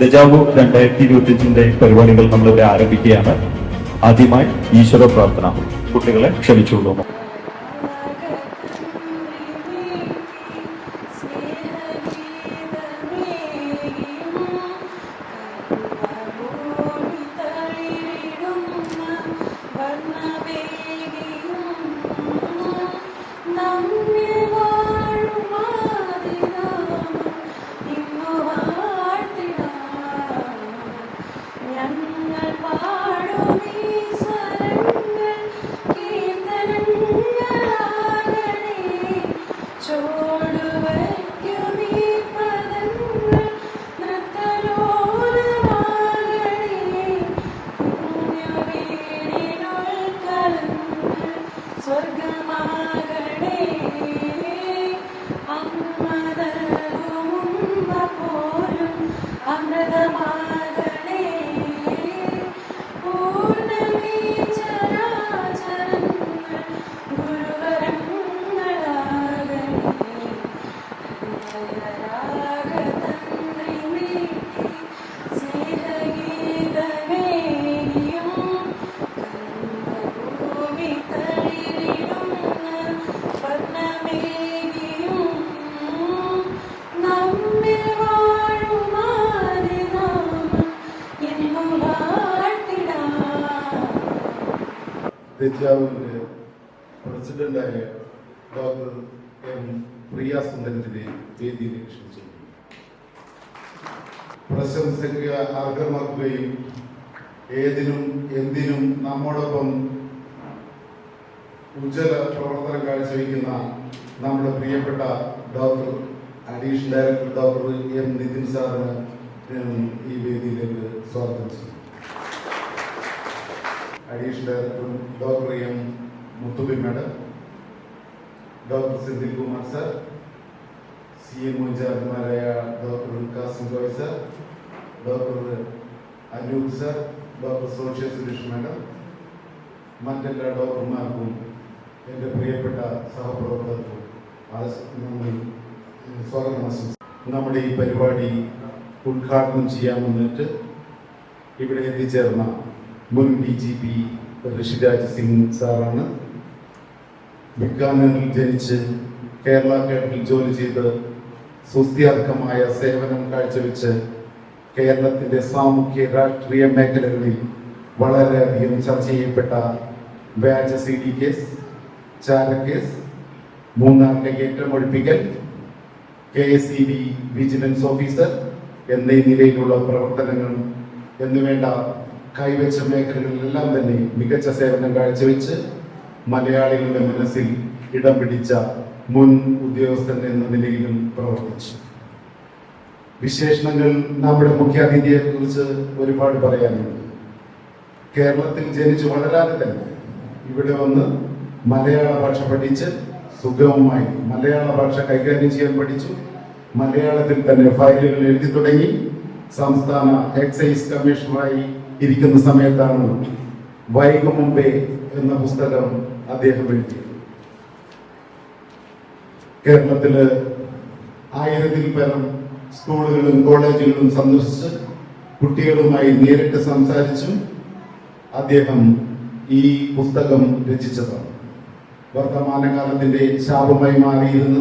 ദജാവു 2025 പരിപാടികൾ നമ്മളിവിടെ ആരംഭിക്കുകയാണ്. ആദ്യമായി ഈശ്വര പ്രാർത്ഥന. കുട്ടികളെ ക്ഷണിച്ചുകൊള്ളുന്നു. ദജാവുവിന്റെ പ്രസിഡന്റായ ഡോക്ടർ എം പ്രിയ സുന്ദരത്തിനെ വേദിയിലേക്ക് ക്ഷണിച്ചു. പ്രശംസയ്ക്ക് അർഹമാക്കുകയും ഏതിനും എന്തിനും നമ്മോടൊപ്പം ഉജ്ജ്വല പ്രവർത്തനം കാഴ്ചവെക്കുന്ന നമ്മുടെ പ്രിയപ്പെട്ട doctor additional director doctor M Nithin സാറിന് ഈ വേദിയിലേക്ക് സ്വാഗതം ചെയ്യും. അഡീഷണൽ ഡയറക്ടർ ഡോക്ടർ എം മുത്തുബി madam, doctor Senthil Kumar sir, CM ഇൻചാർജുമാരായ ഡോക്ടർ കാസിം ഗോയ് sir, doctor Anoop sir, doctor സോഷ്യ സുരേഷ് മാഡം, മറ്റെല്ലാ ഡോക്ടർമാർക്കും എൻ്റെ പ്രിയപ്പെട്ട സഹപ്രവർത്തകർക്കും സ്വാഗതം ആശംസിക്കുന്നു. നമ്മുടെ ഈ പരിപാടി ഉദ്ഘാടനം ചെയ്യാൻ വന്നിട്ട് ഇവിടെ എത്തിച്ചേർന്ന മുൻ DGP ഋഷിരാജ് സിംഗ് സാറാണ്. ബിക്കാനറിൽ ജനിച്ച് കേരള കേഡറിൽ ജോലി ചെയ്ത് സുസ്ഥിരാർഹമായ സേവനം കാഴ്ചവെച്ച് കേരളത്തിന്റെ സാമൂഹ്യ രാഷ്ട്രീയ മേഖലകളിൽ വളരെയധികം ചർച്ച ചെയ്യപ്പെട്ട വ്യാജ CD കേസ്, ചാരക്കേസ്, മൂന്നാർ കയ്യേറ്റം ഒഴിപ്പിക്കൽ, KSEB വിജിലൻസ് ഓഫീസർ എന്നീ നിലയിലുള്ള പ്രവർത്തനങ്ങൾ എന്നുവേണ്ട കൈവച്ച മേഖലകളിലെല്ലാം തന്നെ മികച്ച സേവനം കാഴ്ചവെച്ച് മലയാളികളുടെ മനസ്സിൽ ഇടം പിടിച്ച മുൻ ഉദ്യോഗസ്ഥൻ എന്ന നിലയിലും പ്രവർത്തിച്ചു. വിശേഷണങ്ങൾ നമ്മുടെ മുഖ്യാതിഥിയെ കുറിച്ച് ഒരുപാട് പറയാനുണ്ട്. കേരളത്തിൽ ജനിച്ചു വളരാതെ തന്നെ ഇവിടെ വന്ന് മലയാള ഭാഷ പഠിച്ച് സുഗമമായി മലയാള ഭാഷ കൈകാര്യം ചെയ്യാൻ പഠിച്ചു. മലയാളത്തിൽ തന്നെ ഫയലുകൾ എഴുതി തുടങ്ങി. സംസ്ഥാന എക്സൈസ് കമ്മീഷണറായി ഇരിക്കുന്ന സമയത്താണ് വൈകും മുമ്പേ എന്ന പുസ്തകം അദ്ദേഹം എഴുതിയത്. കേരളത്തില് 1000-ൽ പരം സ്കൂളുകളും കോളേജുകളും സന്ദർശിച്ച് കുട്ടികളുമായി നേരിട്ട് സംസാരിച്ചും അദ്ദേഹം ഈ പുസ്തകം രചിച്ചതാണ്. വർത്തമാനകാലത്തിന്റെ ശാപമായി മാറിയിരുന്ന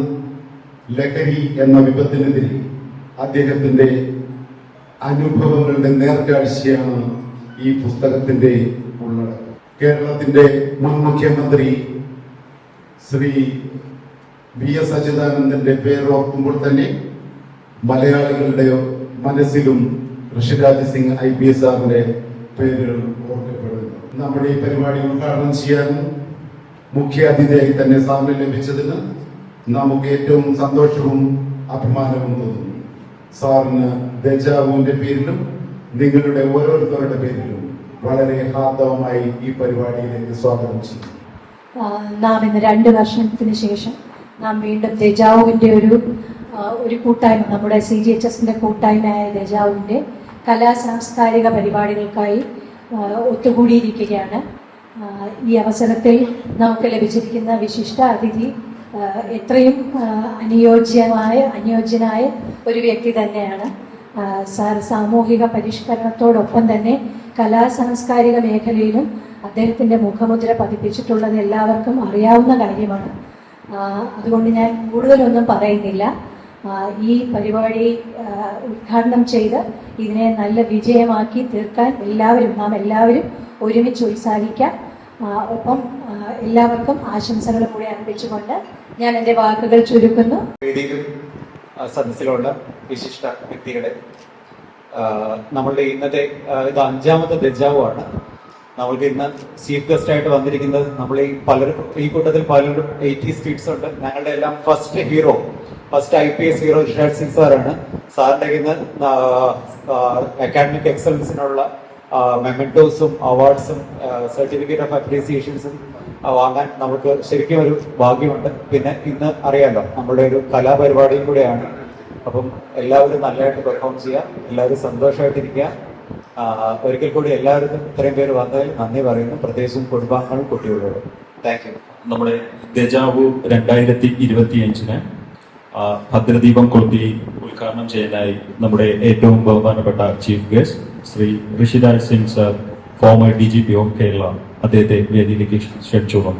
ലഹരി എന്ന വിപത്തിനെതിരെ അദ്ദേഹത്തിന്റെ അനുഭവങ്ങളുടെ നേർക്കാഴ്ചയാണ് ഈ പുസ്തകത്തിന്റെ ഉള്ളടക്കം. കേരളത്തിന്റെ മുൻ മുഖ്യമന്ത്രി ശ്രീ VS അച്യുതാനന്ദന്റെ പേരോർക്കുമ്പോൾ തന്നെ മലയാളികളുടെ മനസ്സിലും ഋഷിരാജ് സിംഗ് IPS സാറിന്റെ പേരുകൾ ഓർക്കപ്പെടുന്നു. നമ്മുടെ ഈ പരിപാടി ഉദ്ഘാടനം ചെയ്യാനും മുഖ്യ അതിഥിയായി തന്നെ സാറിന് ലഭിച്ചതിന് നമുക്ക് ഏറ്റവും സന്തോഷവും അഭിമാനവും തോന്നുന്നു. സാറിന് ദജാവുവിന്റെ പേരിലും നിങ്ങളുടെ ഓരോരുത്തരുടെ പേരിലും വളരെ ഹാർദവമായി ഈ പരിപാടിയിലേക്ക് സ്വാഗതം ചെയ്യും. നാം ഇന്ന് 2 വർഷത്തിന് ശേഷം നാം വീണ്ടും ദജാവുവിന്റെ ഒരു കൂട്ടായ്മ, നമ്മുടെ CGHSന്റെ കൂട്ടായ്മയായ ദജാവുവിന്റെ കലാ സാംസ്കാരിക പരിപാടികൾക്കായി ഒത്തുകൂടിയിരിക്കുകയാണ്. ഈ അവസരത്തിൽ നമുക്ക് ലഭിച്ചിരിക്കുന്ന വിശിഷ്ട അതിഥി എത്രയും അനുയോജ്യനായ ഒരു വ്യക്തി തന്നെയാണ്. സാർ സാമൂഹിക പരിഷ്കരണത്തോടൊപ്പം തന്നെ കലാസാംസ്കാരിക മേഖലയിലും അദ്ദേഹത്തിൻ്റെ മുഖമുദ്ര പതിപ്പിച്ചിട്ടുള്ളത് എല്ലാവർക്കും അറിയാവുന്ന കാര്യമാണ്. അതുകൊണ്ട് ഞാൻ കൂടുതലൊന്നും പറയുന്നില്ല. ഈ പരിപാടി ഉദ്ഘാടനം ചെയ്ത് ഇതിനെ നല്ല വിജയമാക്കി തീർക്കാൻ നാം എല്ലാവരും ഒരുമിച്ച് ഉത്സാഹിക്കാം. ഒപ്പം എല്ലാവർക്കും ആശംസകൾ കൂടി അർപ്പിച്ചുകൊണ്ട് ഞാൻ എൻ്റെ വാക്കുകൾ ചുരുക്കുന്നു. വേദിയിലും സദസ്സിലുള്ള വിശിഷ്ട വ്യക്തികളെ, നമ്മളുടെ ഇന്നത്തെ ഇത് 5ാമത്തെ ദജാവാണ്. നമ്മൾക്ക് ഇന്ന് ചീഫ് ഗസ്റ്റ് ആയിട്ട് വന്നിരിക്കുന്നത് ഈ കൂട്ടത്തിൽ പലരും 80 സ്ട്രീറ്റ്സ് ഉണ്ട്. ഞങ്ങളുടെ എല്ലാം ഫസ്റ്റ് IPS ഹീറോ ഋഷാഡ് സിംഗ് സാറാണ്. സാറിന്റെ ഇന്ന് അക്കാഡമിക് എക്സലൻസിനുള്ള മെമന്റോസും അവാർഡ്സും സർട്ടിഫിക്കറ്റ് ഓഫ് അപ്രീസിയേഷൻസും വാങ്ങാൻ നമുക്ക് ശരിക്കും ഒരു ഭാഗ്യമുണ്ട്. പിന്നെ ഇന്ന് അറിയാലോ നമ്മുടെ ഒരു കലാപരിപാടിയും കൂടെയാണ്. അപ്പം എല്ലാവരും നല്ലതായിട്ട് പെർഫോം ചെയ്യുക, എല്ലാവരും സന്തോഷമായിട്ടിരിക്കുക. ഒരിക്കൽ കൂടി എല്ലാവർക്കും ഇത്രയും പേര് വന്നതിൽ നന്ദി പറയുന്നു, പ്രത്യേകിച്ചും കുടുംബാംഗങ്ങളും കുട്ടികളോടും. Thank you. നമ്മുടെ ദജാവു 2025 ഭദ്രദീപം കൊളുത്തി ഉദ്ഘാടനം ചെയ്യാനായി നമ്മുടെ ഏറ്റവും ബഹുമാനപ്പെട്ട chief guest Shri Rishiraj Singh sir, former DGP of Kerala, അദ്ദേഹത്തെ വേദിയിലേക്ക് ക്ഷണിച്ചോളൂ.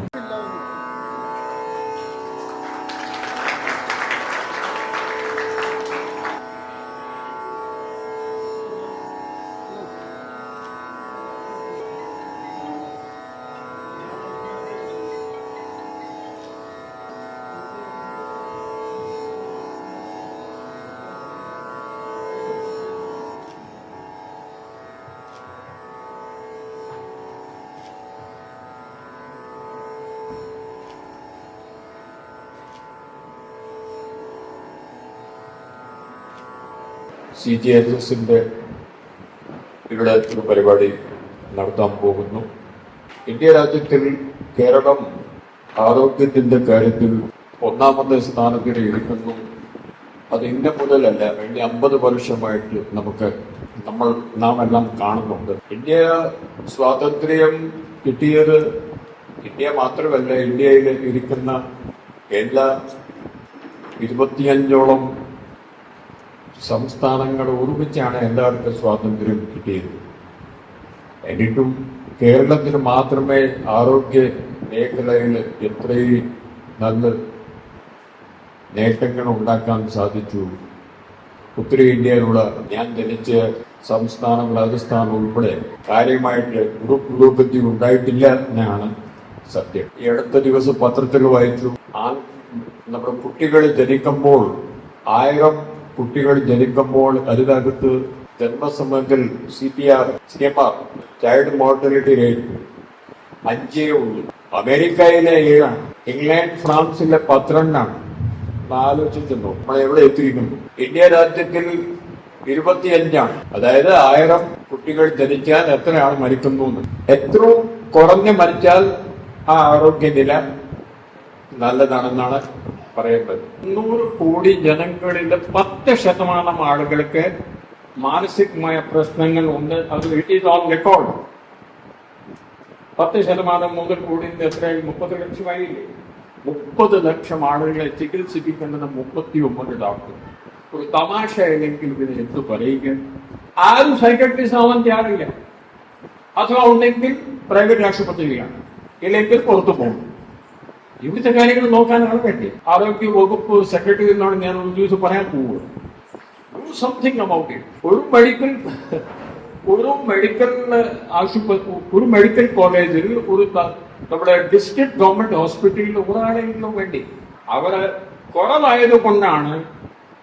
CGHSന്റെ ഇവിടെ ഒരു പരിപാടി നടത്താൻ പോകുന്നു. ഇന്ത്യ രാജ്യത്തിൽ കേരളം ആരോഗ്യത്തിന്റെ കാര്യത്തിൽ 1ാമത്തെ സ്ഥാനത്തിൽ ഇരിക്കുന്നു. അത് ഇന്ന മുതലല്ല, കഴിഞ്ഞ 50 വർഷമായിട്ട് നാം എല്ലാം കാണുന്നുണ്ട്. ഇന്ത്യ സ്വാതന്ത്ര്യം കിട്ടിയത് ഇന്ത്യ മാത്രമല്ല, ഇന്ത്യയിൽ ഇരിക്കുന്ന എല്ലാ 25ഓളം സംസ്ഥാനങ്ങൾ ഒരുമിച്ചാണ് എല്ലാവർക്കും സ്വാതന്ത്ര്യം കിട്ടിയത്. എന്നിട്ടും കേരളത്തിന് മാത്രമേ ആരോഗ്യ മേഖലയിൽ എത്രയും നല്ല നേട്ടങ്ങൾ ഉണ്ടാക്കാൻ സാധിച്ചു. ഉത്തരേന്ത്യയിലുള്ള ഞാൻ ജനിച്ച സംസ്ഥാനം രാജസ്ഥാൻ ഉൾപ്പെടെ കാര്യമായിട്ട് ഒരു പുരോഗതി ഉണ്ടായിട്ടില്ല എന്നാണ് സത്യം. ഈ അടുത്ത ദിവസം പത്രത്തിൽ വായിച്ചു, നമ്മുടെ കുട്ടികൾ ജനിക്കുമ്പോൾ 1000 കുട്ടികൾ ജനിക്കുമ്പോൾ അതിനകത്ത് ജന്മസമയത്തിൽ CPR ചൈൽഡ് മോർട്ടാലിറ്റി റേറ്റ് 5 ഉള്ളൂ. അമേരിക്കയിലെ 7, ഇംഗ്ലണ്ട് ഫ്രാൻസിലെ 12. ആലോചിക്കുന്നു നമ്മൾ എവിടെ എത്തിയിരിക്കുന്നു. ഇന്ത്യ രാജ്യത്തിൽ 25. അതായത് 1000 കുട്ടികൾ ജനിച്ചാൽ എത്രയാണ് മരിക്കുന്നു. ഏറ്റവും കുറഞ്ഞ് മരിച്ചാൽ ആ ആരോഗ്യനില നല്ലതാണെന്നാണ് പറയേണ്ടത്. 100 കോടി ജനങ്ങളിലെ 10% ആളുകൾക്ക് മാനസികമായ പ്രശ്നങ്ങൾ ഉണ്ട്. അത് ഇറ്റ് ഈസ് ഓൺ റെക്കോർഡ്. 10% 100 കോടി എത്രയായി? 30 ലക്ഷമായില്ലേ? 30 ലക്ഷം ആളുകളെ ചികിത്സിപ്പിക്കുന്നത് 39 ഡോക്ടർ. ഒരു തമാശ അല്ലെങ്കിൽ ഇതിന് എന്ത് പറയുക? ആരും സൈക്കട്രിസ്റ്റ് ആവാൻ തയ്യാറില്ല. അഥവാ ഉണ്ടെങ്കിൽ പ്രൈവറ്റ് ആശുപത്രിയിലാണ്, ഇല്ലെങ്കിൽ പുറത്തു പോകും. ഇവിടുത്തെ കാര്യങ്ങൾ നോക്കാനാണ് വേണ്ടി. ആരോഗ്യ വകുപ്പ് സെക്രട്ടറിയോട് ഞാൻ ഒരു ദിവസം പറയാൻ പോവുക. Something about it. ഒരു മെഡിക്കൽ കോളേജിൽ നമ്മുടെ ഡിസ്ട്രിക്ട് ഗവൺമെന്റ് ഹോസ്പിറ്റലിൽ ഒരാളെങ്കിലും വേണ്ടി. അവര് കുറവായത് കൊണ്ടാണ്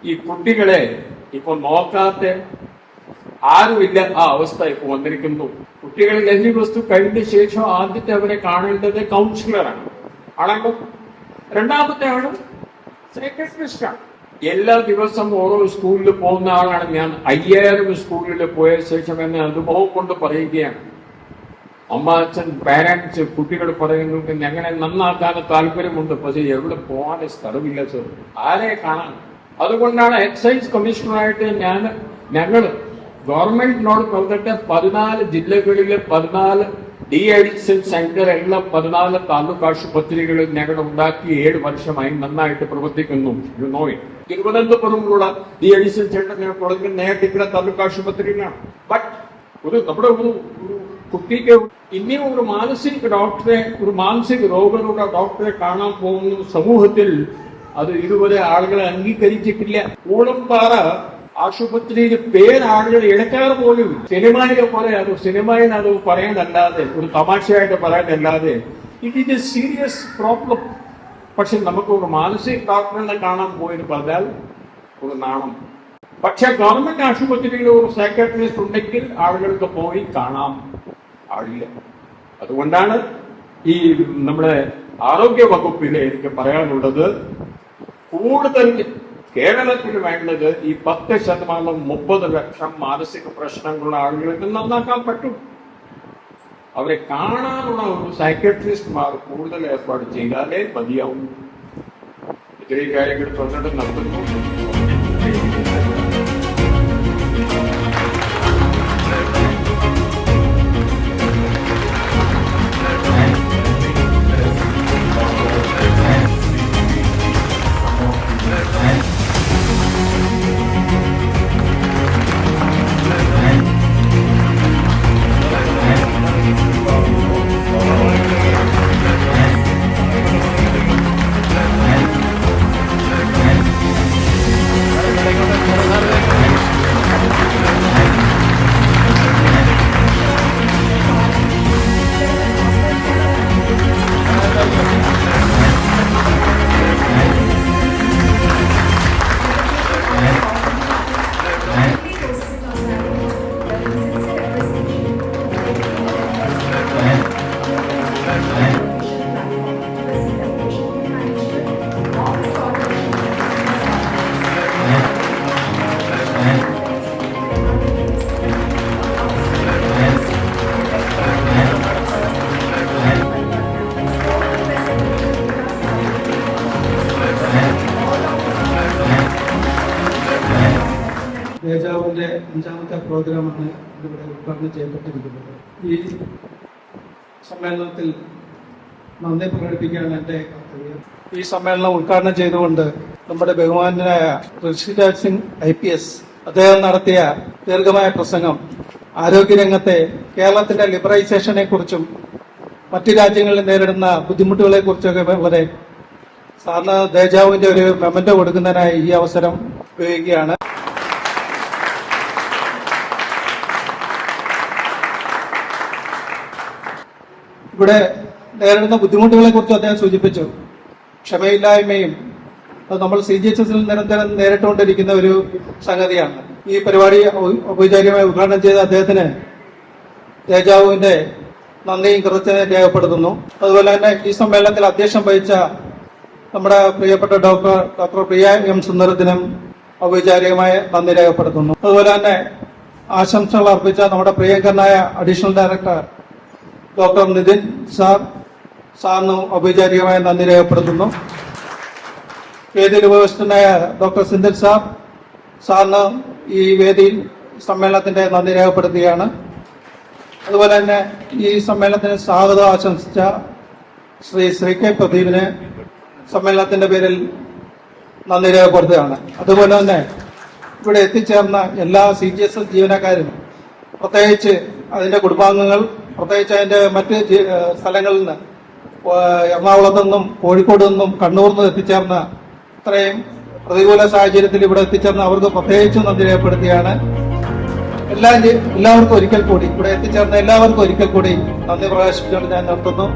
ഈ കുട്ടികളെ ഇപ്പൊ നോക്കാത്ത ആരുമില്ല ആ അവസ്ഥ ഇപ്പൊ വന്നിരിക്കുന്നു. കുട്ടികൾ ലഹരി വസ്തു കഴിഞ്ഞ ശേഷം ആദ്യത്തെ അവരെ കാണേണ്ടത് കൗൺസിലറാണ്. ആണല്ലോ. രണ്ടാമത്തെ ആണ് സൈക്കട്രിസ്റ്റാണ്. എല്ലാ ദിവസവും ഓരോ സ്കൂളിൽ പോകുന്ന ആളാണ് ഞാൻ. 5000 സ്കൂളിൽ പോയ ശേഷം എന്നെ അനുഭവം കൊണ്ട് പറയുകയാണ്. അമ്മ, അച്ഛൻ, പാരന്റ്സ്, കുട്ടികൾ പറയുന്നു ഞങ്ങളെ നന്നാക്കാൻ താല്പര്യമുണ്ട്, പക്ഷെ എവിടെ പോകാൻ സ്ഥലമില്ല സർ, ആരെ കാണാൻ. അതുകൊണ്ടാണ് എക്സൈസ് കമ്മീഷണറായിട്ട് ഞങ്ങൾ ഗവൺമെന്റിനോട് പറഞ്ഞിട്ട് 14 ജില്ലകളിലെ 14 ഡി അഡിക്ഷൻ സെന്റർ എല്ലാം 14 താലൂക്ക് ആശുപത്രികളിൽ ഞങ്ങൾ ഉണ്ടാക്കി 7 വർഷമായി നന്നായിട്ട് പ്രവർത്തിക്കുന്നു. തിരുവനന്തപുരമുള്ള ഡി അഡിക്ഷൻ സെന്റർ ഞങ്ങൾ തുടങ്ങി നേരത്തെ താലൂക്ക് ആശുപത്രിയിലാണ്. ബട്ട് നമ്മുടെ ഒരു കുട്ടിക്ക് ഇനിയും ഒരു മാനസിക ഡോക്ടറെ, ഒരു മാനസിക രോഗങ്ങളുടെ ഡോക്ടറെ കാണാൻ പോകുന്ന സമൂഹത്തിൽ അത് ഇതുവരെ ആളുകളെ അംഗീകരിച്ചിട്ടില്ല. ഊളംപാറ ആശുപത്രിയിൽ ആളുകൾ എടുക്കാറ് പോലും സിനിമയിലെ പോലെ സിനിമയിൽ അത് പറയാനല്ലാതെ, ഒരു തമാശയായിട്ട് പറയാനല്ലാതെ it is a serious problem. പക്ഷെ നമുക്ക് ഒരു മാനസിക ഡോക്ടറിനെ കാണാൻ പോയെന്ന് പറഞ്ഞാൽ ഒരു നാണം. പക്ഷെ ഗവൺമെന്റ് ആശുപത്രിയിൽ ഒരു സൈക്കാട്രിസ്റ്റ് ഉണ്ടെങ്കിൽ ആളുകൾക്ക് പോയി കാണാം, ആളില്ല. അതുകൊണ്ടാണ് ഈ നമ്മുടെ ആരോഗ്യ വകുപ്പിൽ എനിക്ക് പറയാനുള്ളത്, കൂടുതൽ കേരളത്തിൽ വേണ്ടത് ഈ 10% 30 ലക്ഷം മാനസിക പ്രശ്നങ്ങളുള്ള ആളുകൾക്ക് നന്നാക്കാൻ പറ്റും. അവരെ കാണാനുള്ള ഒരു സൈക്കട്രിസ്റ്റ്മാർ കൂടുതൽ ഏർപ്പാട് ചെയ്താലേ മതിയാവും. ഇത്രയും കാര്യങ്ങൾ തൊന്നിട്ട് നടത്തുന്നു. ദേജാവിന്റെ 5ാമത്തെ പ്രോഗ്രാമാണ് ഇവിടെ ഉദ്ഘാടനം ചെയ്യപ്പെട്ടിരിക്കുന്നത്. ഈ സമ്മേളനത്തിൽ നന്ദി പ്രകടിപ്പിക്കുകയാണ് എൻ്റെ കർത്തവ്യം. ഈ സമ്മേളനം ഉദ്ഘാടനം ചെയ്തുകൊണ്ട് നമ്മുടെ ബഹുമാന്യനായ ഋഷിരാജ് സിംഗ് IPS അദ്ദേഹം നടത്തിയ ദീർഘമായ പ്രസംഗം ആരോഗ്യരംഗത്തെ കേരളത്തിന്റെ ലിബറൈസേഷനെ കുറിച്ചും മറ്റു രാജ്യങ്ങളിൽ നേരിടുന്ന ബുദ്ധിമുട്ടുകളെ കുറിച്ചൊക്കെ വളരെ സാറിന് ദേജാവിന്റെ ഒരു മെമന്റോ കൊടുക്കുന്നതിനായി ഈ അവസരം ഉപയോഗിക്കുകയാണ്. ഇവിടെ നേരിടുന്ന ബുദ്ധിമുട്ടുകളെ കുറിച്ച് അദ്ദേഹം സൂചിപ്പിച്ചു. ക്ഷമയില്ലായ്മയും അത് നമ്മൾ CGHSൽ നിരന്തരം നേരിട്ടുകൊണ്ടിരിക്കുന്ന ഒരു സംഗതിയാണ്. ഈ പരിപാടി ഔപചാരികമായി ഉദ്ഘാടനം ചെയ്ത അദ്ദേഹത്തിന് ദേജാവുവിന്റെ നന്ദിയും കൃതജ്ഞതയും രേഖപ്പെടുത്തുന്നു. അതുപോലെ തന്നെ ഈ സമ്മേളനത്തിൽ അധ്യക്ഷം വഹിച്ച നമ്മുടെ പ്രിയപ്പെട്ട ഡോക്ടർ പ്രിയ M. സുന്ദരത്തിനും ഔപചാരികമായ നന്ദി രേഖപ്പെടുത്തുന്നു. അതുപോലെ തന്നെ ആശംസകൾ അർപ്പിച്ച നമ്മുടെ പ്രിയങ്കരനായ അഡീഷണൽ ഡയറക്ടർ ഡോക്ടർ നിതിൻ സാറിനും ഔപചാരികമായ നന്ദി രേഖപ്പെടുത്തുന്നു. വേദിയിൽ ഉപവിഷ്ടനായ ഡോക്ടർ സിന്ധിൽ സാറിന് ഈ വേദിയിൽ സമ്മേളനത്തിന്റെ നന്ദി രേഖപ്പെടുത്തുകയാണ്. അതുപോലെ തന്നെ ഈ സമ്മേളനത്തിന് സ്വാഗതം ആശംസിച്ച ശ്രീ K. പ്രദീപിന് സമ്മേളനത്തിന്റെ പേരിൽ നന്ദി രേഖപ്പെടുത്തുകയാണ്. അതുപോലെ തന്നെ ഇവിടെ എത്തിച്ചേർന്ന എല്ലാ CGHS ജീവനക്കാരും, പ്രത്യേകിച്ച് അതിന്റെ കുടുംബാംഗങ്ങൾ, പ്രത്യേകിച്ച് അതിന്റെ മറ്റ് സ്ഥലങ്ങളിൽ നിന്ന് എറണാകുളത്തു നിന്നും കോഴിക്കോട് നിന്നും കണ്ണൂരിൽ നിന്നും എത്തിച്ചേർന്ന ഇത്രയും പ്രതികൂല സാഹചര്യത്തിൽ ഇവിടെ എത്തിച്ചേർന്ന അവർക്ക് പ്രത്യേകിച്ചും നന്ദി രേഖപ്പെടുത്തുകയാണ്. എല്ലാവർക്കും ഒരിക്കൽ കൂടി ഇവിടെ എത്തിച്ചേർന്ന എല്ലാവർക്കും ഒരിക്കൽ കൂടി നന്ദി പ്രകാശിപ്പിച്ചുകൊണ്ട് ഞാൻ നിർത്തുന്നു.